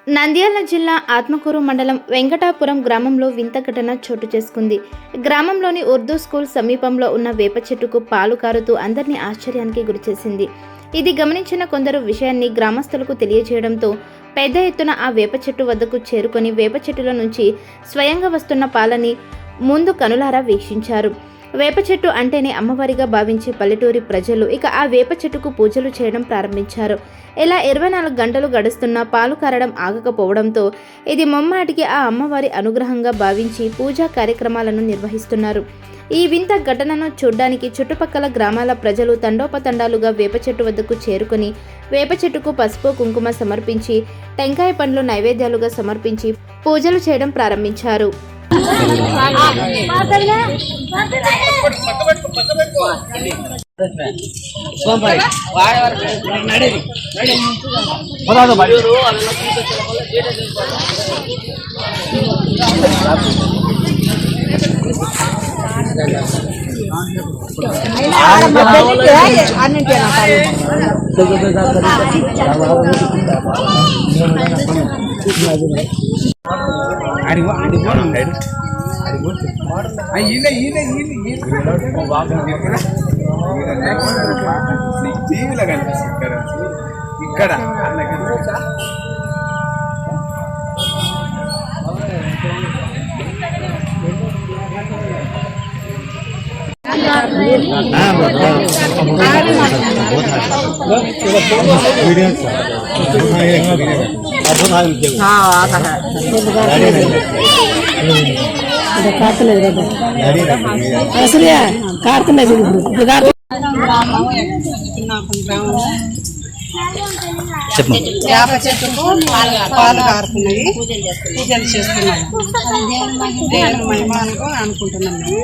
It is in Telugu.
నంద్యాల జిల్లా ఆత్మకూరు మండలం వెంకటాపురం గ్రామంలో వింత ఘటన చోటు చేసుకుంది. గ్రామంలోని ఉర్దూ స్కూల్ సమీపంలో ఉన్న వేప చెట్టుకు పాలు కారుతూ అందరినీ ఆశ్చర్యానికి గురిచేసింది. ఇది గమనించిన కొందరు విషయాన్ని గ్రామస్తులకు తెలియజేయడంతో పెద్ద ఎత్తున ఆ వేప చెట్టు వద్దకు చేరుకొని వేప చెట్టులో నుంచి స్వయంగా వస్తున్న పాలని ముందు కనులారా వీక్షించారు. వేప చెట్టు అంటేనే అమ్మవారిగా భావించే పల్లెటూరి ప్రజలు ఇక ఆ వేప చెట్టుకు పూజలు చేయడం ప్రారంభించారు. ఇలా 24 గంటలు గడుస్తున్నా పాలు కారడం ఆగకపోవడంతో ఇది ముమ్మాటికి ఆ అమ్మవారి అనుగ్రహంగా భావించి పూజా కార్యక్రమాలను నిర్వహిస్తున్నారు. ఈ వింత ఘటనను చూడ్డానికి చుట్టుపక్కల గ్రామాల ప్రజలు తండోపతండాలుగా వేప చెట్టు వద్దకు చేరుకుని వేప చెట్టుకు పసుపు కుంకుమ సమర్పించి టెంకాయ పండ్లు నైవేద్యాలుగా సమర్పించి పూజలు చేయడం ప్రారంభించారు. ఇక్కడ వేప చెట్టుకు పాలు కారుతున్నాయి, పూజలు చేస్తున్నాయి. దేవుని మహిమకు అనుకుంటున్నాను.